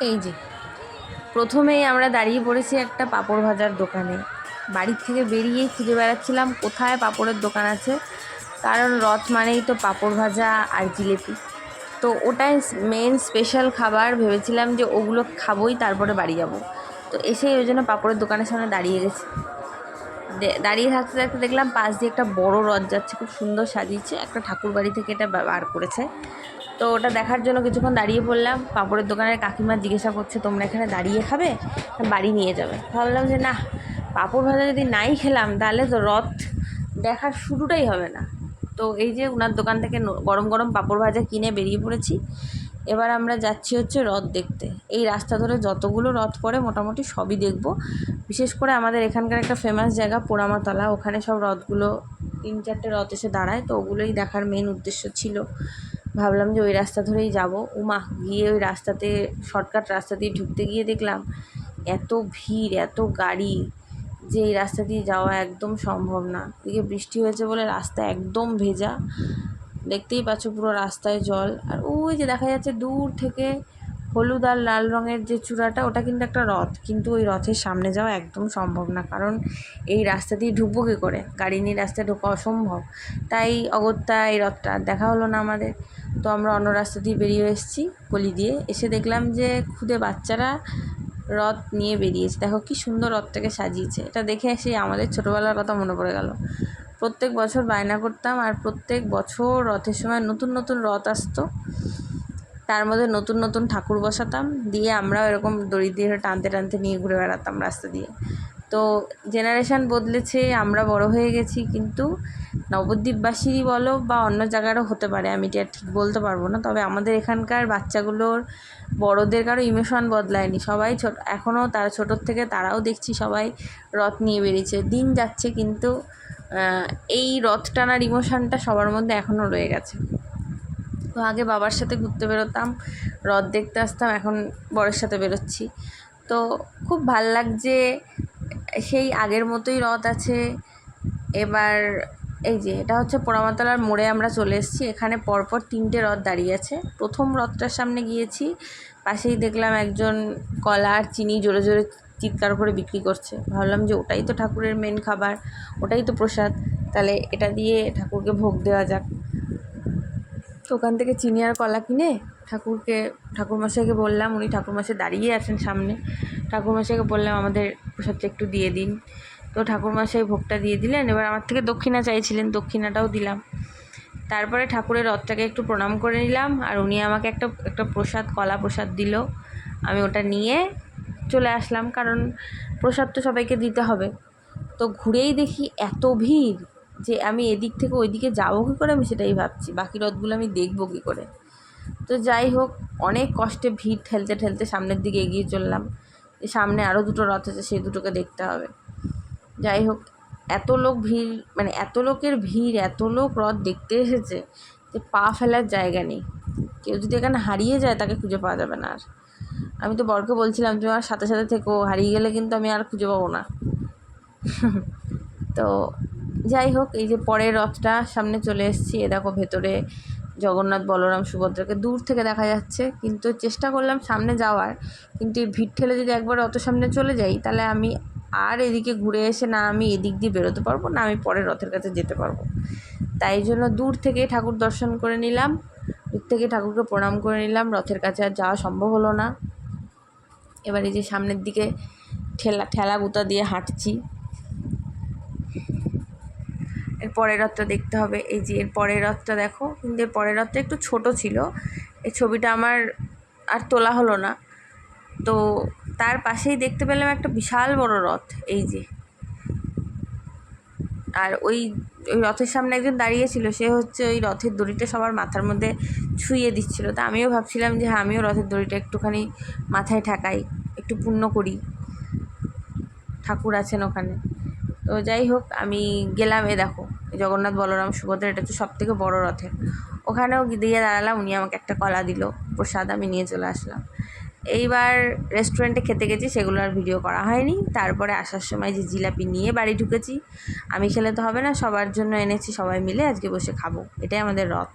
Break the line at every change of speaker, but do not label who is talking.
এই যে প্রথমেই আমরা দাঁড়িয়ে পড়েছি একটা পাঁপড় ভাজার দোকানে। বাড়ির থেকে বেরিয়েই খুঁজে বেড়াচ্ছিলাম কোথায় পাঁপড়ের দোকান আছে, কারণ রথ মানেই তো পাঁপড় ভাজা আর জিলেপি। তো ওটাই মেন স্পেশাল খাবার, ভেবেছিলাম যে ওগুলো খাবোই, তারপরে বাড়ি যাব। তো এসেই ওই জন্য পাঁপড়ের দোকানের সামনে দাঁড়িয়ে গেছি। দাঁড়িয়ে থাকতে থাকতে দেখলাম পাশ দিয়ে একটা বড় রথ যাচ্ছে, খুব সুন্দর সাজিয়েছে, একটা ঠাকুর বাড়ি থেকে এটা বার করেছে। তো ওটা দেখার জন্য কিছুক্ষণ দাঁড়িয়ে পড়লাম। পাঁপড়ের দোকানের কাকিমা জিজ্ঞাসা করছে, তোমরা এখানে দাঁড়িয়ে খাবে না বাড়ি নিয়ে যাবে? ভাবলাম যে না, পাঁপড় ভাজা যদি নাই খেলাম তাহলে তো রথ দেখার শুরুটাই হবে না। তো এই যে ওনার দোকান থেকে গরম গরম পাঁপড় ভাজা কিনে বেরিয়ে পড়েছি। এবার আমরা যাচ্ছি হচ্ছে রথ দেখতে। এই রাস্তা ধরে যতগুলো রথ পড়ে মোটামুটি সবই দেখব। বিশেষ করে আমাদের এখানকার একটা ফেমাস জায়গা পোড়ামাতলা, ওখানে সব রথগুলো 3-4টে রথ এসে দাঁড়ায়, তো ওগুলোই দেখার মেন উদ্দেশ্য ছিল। ভাবলাম যে ওই রাস্তা ধরেই যাব। উমা, গিয়ে ওই রাস্তাতে শর্টকাট রাস্তা দিয়ে ঢুকতে গিয়ে দেখলাম এত ভিড়, এত গাড়ি, যে এই রাস্তা দিয়ে যাওয়া একদম সম্ভব না। এদিকে বৃষ্টি হয়েছে বলে রাস্তা একদম ভেজা, দেখতেই পাচ্ছ পুরো রাস্তায় জল। আর ওই যে দেখা যাচ্ছে দূর থেকে হলুদ আর লাল রঙের যে চূড়াটা, ওটা কিন্তু একটা রথ, কিন্তু ওই রথের সামনে যাওয়া একদম সম্ভব না, কারণ এই রাস্তা দিয়ে ঢুকবো কী করে, গাড়ি নিয়ে রাস্তায় ঢোকা অসম্ভব। তাই অগত্যা এই রথটা দেখা হলো না আমাদের। তো আমরা অন্য রাস্তা দিয়ে বেরিয়ে এসেছি, গলি দিয়ে। এসে দেখলাম যে খুদে বাচ্চারা রথ নিয়ে বেরিয়েছে। দেখো কি সুন্দর রথটাকে সাজিয়েছে। এটা দেখে সেই আমাদের ছোটোবেলার কথা মনে পড়ে গেল। প্রত্যেক বছর বায়না করতাম, আর প্রত্যেক বছর রথের সময় নতুন নতুন রথ আসতো, তার মধ্যে নতুন নতুন ঠাকুর বসাতাম, দিয়ে আমরাও এরকম দড়ি দিয়ে টানতে টানতে নিয়ে ঘুরে বেড়াতাম রাস্তা দিয়ে। তো জেনারেশান বদলেছে, আমরা বড় হয়ে গেছি, কিন্তু নবদ্বীপবাসীরই বলো বা অন্য জায়গারও হতে পারে, আমি এটা ঠিক বলতে পারবো না, তবে আমাদের এখানকার বাচ্চাগুলোর বড়দের কারো ইমোশন বদলায়নি। সবাই এখনও তারা ছোটোর থেকে তারাও দেখছি সবাই রথ নিয়ে বেরিয়েছে। দিন যাচ্ছে কিন্তু এই রথ টানার ইমোশনটা সবার মধ্যে এখনও রয়ে গেছে। তো আগে বাবার সাথে ঘুরতে বেরোতাম, রথ দেখতে আসতাম, এখন বরের সাথে বেরোচ্ছি। তো খুব ভাল লাগছে, সেই আগের মতোই রথ আছে। এবার এই যে এটা হচ্ছে পোড়ামাতলার মোড়ে আমরা চলে এসেছি। এখানে পরপর 3টে রথ দাঁড়িয়ে আছে। প্রথম রথটার সামনে গিয়েছি, পাশেই দেখলাম একজন কলা আর চিনি জোরে জোরে চিৎকার করে বিক্রি করছে। ভাবলাম যে ওটাই তো ঠাকুরের মেন খাবার, ওটাই তো প্রসাদ, তাহলে এটা দিয়ে ঠাকুরকে ভোগ দেওয়া যাক। তো ওখান থেকে চিনি আর কলা কিনে ঠাকুরমশাইকে বললাম, উনি ঠাকুরমশাই দাঁড়িয়ে আছেন সামনে। ঠাকুরমশাইকে বললাম আমাদের প্রসাদটা একটু দিয়ে দিন। তো ঠাকুরমশাই ভোগটা দিয়ে দিলেন। এবার আমার থেকে দক্ষিণা চাইছিলেন, দক্ষিণাটাও দিলাম। তারপরে ঠাকুরের রথটাকে একটু প্রণাম করে নিলাম, আর উনি আমাকে একটা প্রসাদ, কলা প্রসাদ দিল। আমি ওটা নিয়ে চলে আসলাম, কারণ প্রসাদ তো সবাইকে দিতে হবে। তো ঘুরেই দেখি এত ভিড় যে আমি এদিক থেকে ওইদিকে যাবো কী করে, আমি সেটাই ভাবছি, বাকি রথগুলো আমি দেখবো কী করে। তো যাই হোক, অনেক কষ্টে ভিড় ঠেলতে ঠেলতে সামনের দিকে এগিয়ে চললাম। সামনে আরও 2টো রথ আছে, সেই 2টোকে দেখতে হবে। যাই হোক, এত লোক ভিড়, মানে এত লোকের ভিড়, এত লোক রথ দেখতে এসেছে যে পা ফেলার জায়গা নেই। কেউ যদি এখানে হারিয়ে যায় তাকে খুঁজে পাওয়া যাবে না আর। আমি তো বরকে বলছিলাম তুমি আমার সাথে সাথে থেকো, হারিয়ে গেলে কিন্তু আমি আর খুঁজে পাবো না। তো যাই হোক, এই যে পরের রথটা সামনে চলে এসেছি। এ দেখো ভেতরে জগন্নাথ, বলরাম, সুভদ্রাকে দূর থেকে দেখা যাচ্ছে, কিন্তু চেষ্টা করলাম সামনে যাওয়ার, কিন্তু এই ভিড় ঠেলে যদি একবার অত সামনে চলে যাই তাহলে আমি আর এদিকে ঘুরে এসে না আমি এদিক দিয়ে বেরোতে পারবো, না আমি পরের রথের কাছে যেতে পারবো। তাই জন্য দূর থেকে ঠাকুর দর্শন করে নিলাম, দূর থেকে ঠাকুরকে প্রণাম করে নিলাম। রথের কাছে আর যাওয়া সম্ভব হলো না। এবার এই যে সামনের দিকে ঠেলা গুতা দিয়ে হাঁটছি। এর পরের রথটা দেখতে হবে। এই যে এর পরের রথটা দেখো, কিন্তু এর পরের রথটা একটু ছোট ছিল, এই ছবিটা আমার আর তোলা হলো না। তো তার পাশেই দেখতে পেলাম একটা বিশাল বড় রথ, এই যে। আর ওই রথের সামনে একজন দাঁড়িয়েছিল, সে হচ্ছে ওই রথের দড়িটা সবার মাথার মধ্যে ছুঁয়ে দিচ্ছিলো। তা আমিও ভাবছিলাম যে হ্যাঁ, আমিও রথের দড়িটা একটুখানি মাথায় ঠেকাই, একটু পুণ্য করি, ঠাকুর আছেন ওখানে। তো যাই হোক, আমি গেলাম। এ দেখো জগন্নাথ, বলরাম, সুভদ্রা, এটা হচ্ছে সবথেকে বড় রথের। ওখানেও দিয়ে দাঁড়ালাম, উনি আমাকে একটা কলা দিল প্রসাদ, আমি নিয়ে চলে আসলাম। এইবার রেস্টুরেন্টে খেতে গেছি, সেগুলো আর ভিডিও করা হয়নি। তারপরে আসার সময় যে জিলাপি নিয়ে বাড়ি ঢুকেছি, আমি খেলে তো হবে না, সবার জন্য এনেছি, সবাই মিলে আজকে বসে খাবো, এটাই আমাদের রথ।